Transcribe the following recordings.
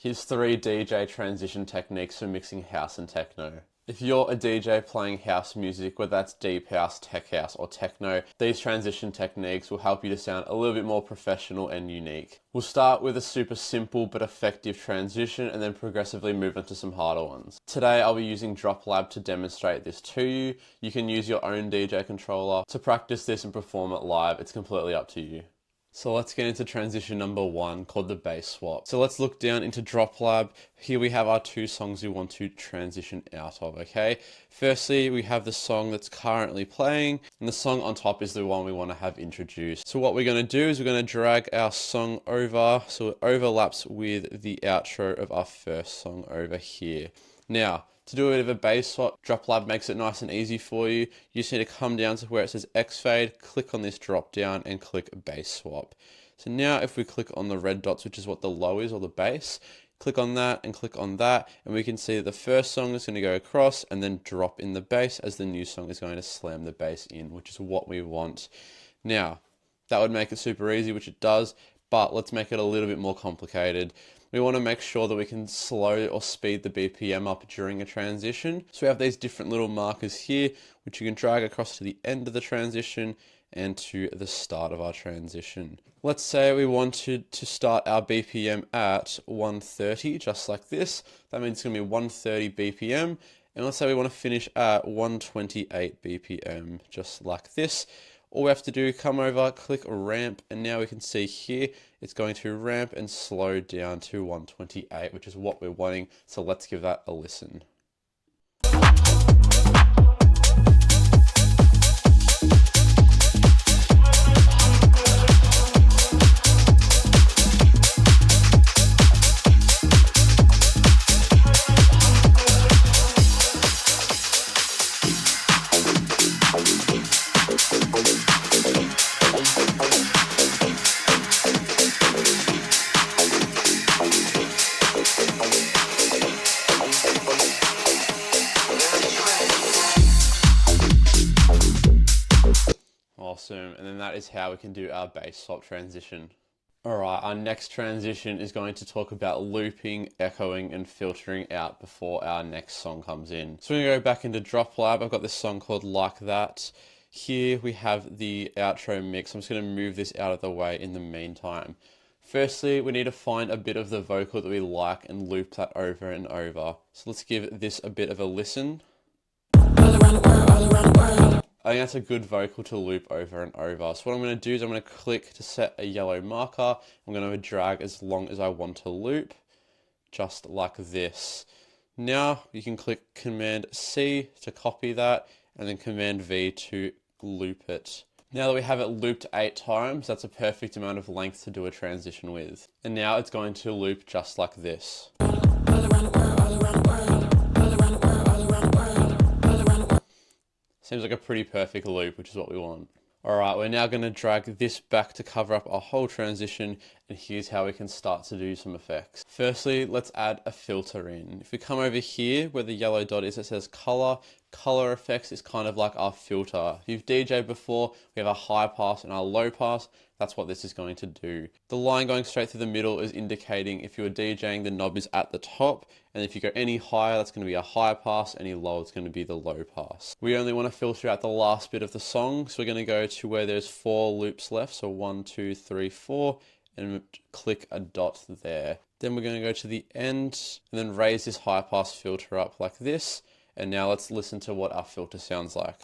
Here's 3 DJ transition techniques for mixing house and techno. If you're a DJ playing house music, whether that's deep house, tech house, or techno, these transition techniques will help you to sound a little bit more professional and unique. We'll start with a super simple but effective transition and then progressively move into some harder ones. Today I'll be using Drop Lab to demonstrate this to you. You can use your own DJ controller to practice this and perform it live. It's completely up to you. So let's get into transition number 1 called the bass swap. So let's look down into Drop Lab. Here we have our 2 songs we want to transition out of, okay? Firstly, we have the song that's currently playing, and the song on top is the one we want to have introduced. So what we're going to do is we're going to drag our song over so it overlaps with the outro of our first song over here. Now, to do a bit of a bass swap, Drop Lab makes it nice and easy for you. You just need to come down to where it says X fade, click on this drop down and click bass swap. So now if we click on the red dots, which is what the low is or the bass, click on that and click on that, and we can see that the first song is going to go across and then drop in the bass as the new song is going to slam the bass in, which is what we want. Now, that would make it super easy, which it does, but let's make it a little bit more complicated. We want to make sure that we can slow or speed the BPM up during a transition. So we have these different little markers here, which you can drag across to the end of the transition and to the start of our transition. Let's say we wanted to start our BPM at 130, just like this. That means it's going to be 130 BPM. And let's say we want to finish at 128 BPM, just like this. All we have to do, come over, click ramp, and now we can see here, it's going to ramp and slow down to 128, which is what we're wanting. So let's give that a listen. Awesome, and then that is how we can do our bass swap transition. Alright, our next transition is going to talk about looping, echoing, and filtering out before our next song comes in. So we're going to go back into Drop Lab. I've got this song called Like That. Here we have the outro mix. I'm just going to move this out of the way in the meantime. Firstly, we need to find a bit of the vocal that we like and loop that over and over. So let's give this a bit of a listen. I think that's a good vocal to loop over and over. So what I'm going to do is I'm going to click to set a yellow marker. I'm going to drag as long as I want to loop, just like this. Now you can click Command C to copy that and then Command V to loop it. Now that we have it looped 8 times, that's a perfect amount of length to do a transition with. And now it's going to loop just like this. Seems like a pretty perfect loop, which is what we want. Alright, we're now going to drag this back to cover up our whole transition, and here's how we can start to do some effects. Firstly, let's add a filter in. If we come over here where the yellow dot is, it says color. Color effects is kind of like our filter. If you've DJed before, we have a high pass and our low pass. That's what this is going to do. The line going straight through the middle is indicating if you're DJing, the knob is at the top. And if you go any higher, that's going to be a high pass. Any lower, it's going to be the low pass. We only want to filter out the last bit of the song. So we're going to go to where there's 4 loops left. So 1, 2, 3, 4. And click a dot there. Then we're going to go to the end and then raise this high pass filter up like this. And now let's listen to what our filter sounds like.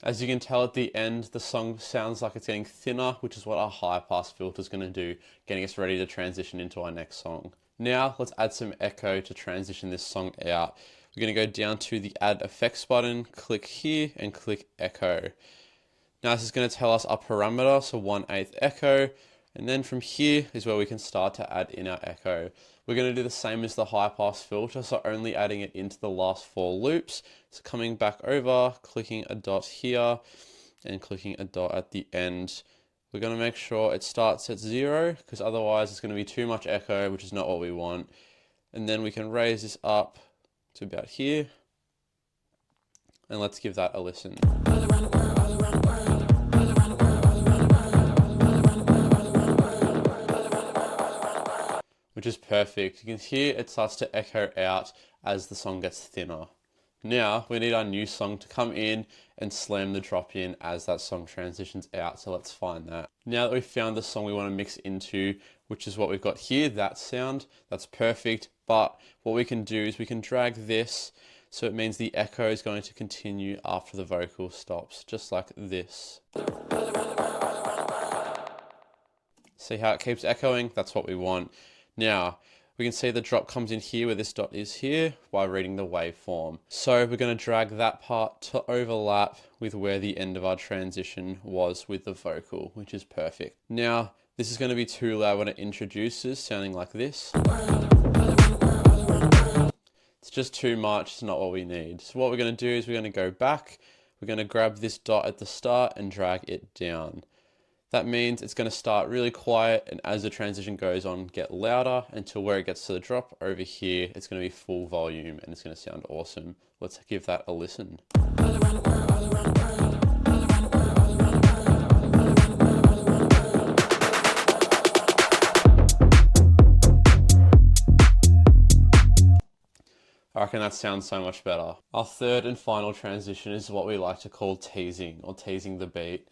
As you can tell at the end, the song sounds like it's getting thinner, which is what our high pass filter is going to do, getting us ready to transition into our next song. Now let's add some echo to transition this song out. We're going to go down to the add effects button, click here and click echo. Now this is going to tell us our parameter, so 1/8 echo. And then from here is where we can start to add in our echo. We're going to do the same as the high pass filter, so only adding it into the last 4 loops. So coming back over, clicking a dot here and clicking a dot at the end. we're going to make sure it starts at 0 because otherwise it's going to be too much echo, which is not what we want. And then we can raise this up to about here. And let's give that a listen. Which is perfect. You can hear it starts to echo out as the song gets thinner. Now we need our new song to come in and slam the drop in as that song transitions out. So let's find that. Now that we've found the song we want to mix into, which is what we've got here, that sound, that's perfect. But what we can do is we can drag this, so it means the echo is going to continue after the vocal stops, just like this. See how it keeps echoing? That's what we want. Now, we can see the drop comes in here where this dot is here while reading the waveform. So we're going to drag that part to overlap with where the end of our transition was with the vocal, which is perfect. Now, this is going to be too loud when it introduces, sounding like this. It's just too much, it's not what we need. So what we're going to do is we're going to go back, we're going to grab this dot at the start and drag it down. That means it's going to start really quiet, and as the transition goes on, get louder until where it gets to the drop over here, it's going to be full volume and it's going to sound awesome. Let's give that a listen. I reckon that sounds so much better. Our third and final transition is what we like to call teasing, or teasing the beat.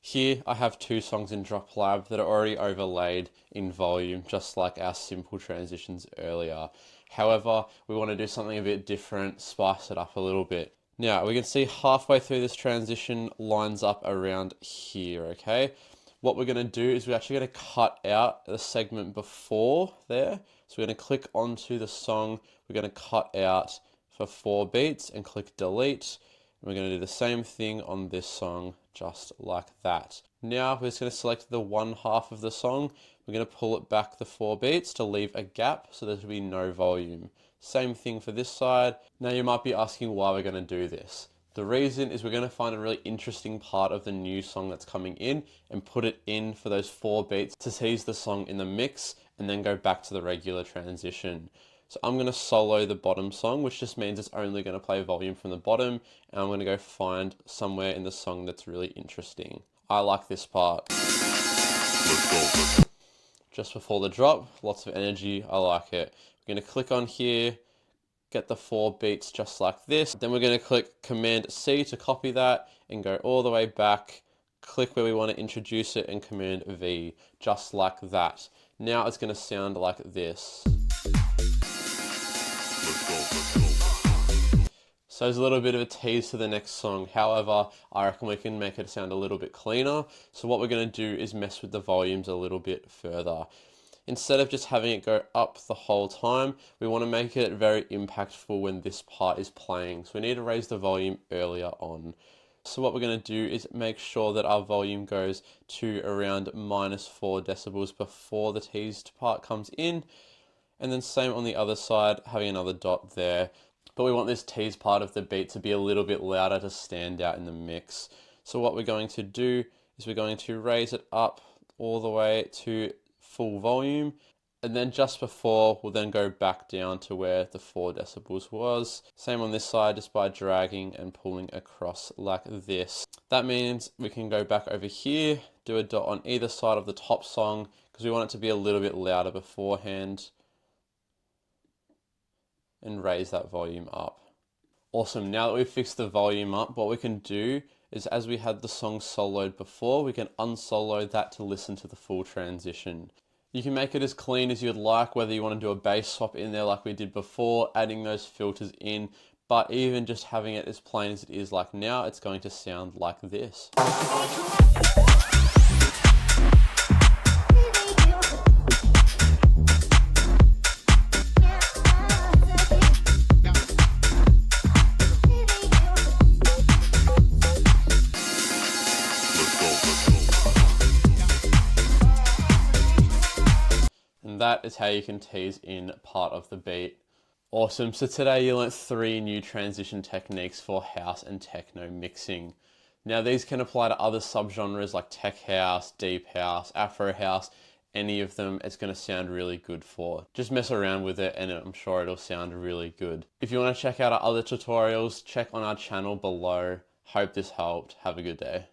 Here I have two songs in Drop Lab that are already overlaid in volume, just like our simple transitions earlier. However, we want to do something a bit different, spice it up a little bit. Now, we can see halfway through this transition lines up around here, okay? What we're going to do is we're actually going to cut out the segment before there. So we're going to click onto the song, we're going to cut out for 4 beats and click delete. We're going to do the same thing on this song, just like that. Now we're just going to select the one half of the song. We're going to pull it back the 4 beats to leave a gap so there will be no volume. Same thing for this side. Now you might be asking why we're going to do this. The reason is we're going to find a really interesting part of the new song that's coming in and put it in for those 4 beats to tease the song in the mix and then go back to the regular transition. So I'm going to solo the bottom song, which just means it's only going to play volume from the bottom, and I'm going to go find somewhere in the song that's really interesting. I like this part. Just before the drop, lots of energy, I like it. We're going to click on here, get the 4 beats just like this. Then we're going to click Command C to copy that and go all the way back, click where we want to introduce it and Command V, just like that. Now it's going to sound like this. So there's a little bit of a tease to the next song. However, I reckon we can make it sound a little bit cleaner. So what we're going to do is mess with the volumes a little bit further. Instead of just having it go up the whole time, we want to make it very impactful when this part is playing. So we need to raise the volume earlier on. So what we're going to do is make sure that our volume goes to around -4 decibels before the teased part comes in. And then same on the other side, having another dot there. But we want this tease part of the beat to be a little bit louder to stand out in the mix. So what we're going to do is we're going to raise it up all the way to full volume. And then just before, we'll then go back down to where the 4 decibels was. Same on this side, just by dragging and pulling across like this. That means we can go back over here, do a dot on either side of the top song, because we want it to be a little bit louder beforehand, and raise that volume up. Awesome, now that we've fixed the volume up, what we can do is, as we had the song soloed before, we can unsolo that to listen to the full transition. You can make it as clean as you'd like, whether you want to do a bass swap in there like we did before, adding those filters in, but even just having it as plain as it is like now, it's going to sound like this. That is how you can tease in part of the beat. Awesome, so today you learnt 3 new transition techniques for house and techno mixing. Now these can apply to other subgenres like tech house, deep house, afro house, any of them it's going to sound really good for. Just mess around with it and I'm sure it'll sound really good. If you want to check out our other tutorials, check on our channel below. Hope this helped. Have a good day.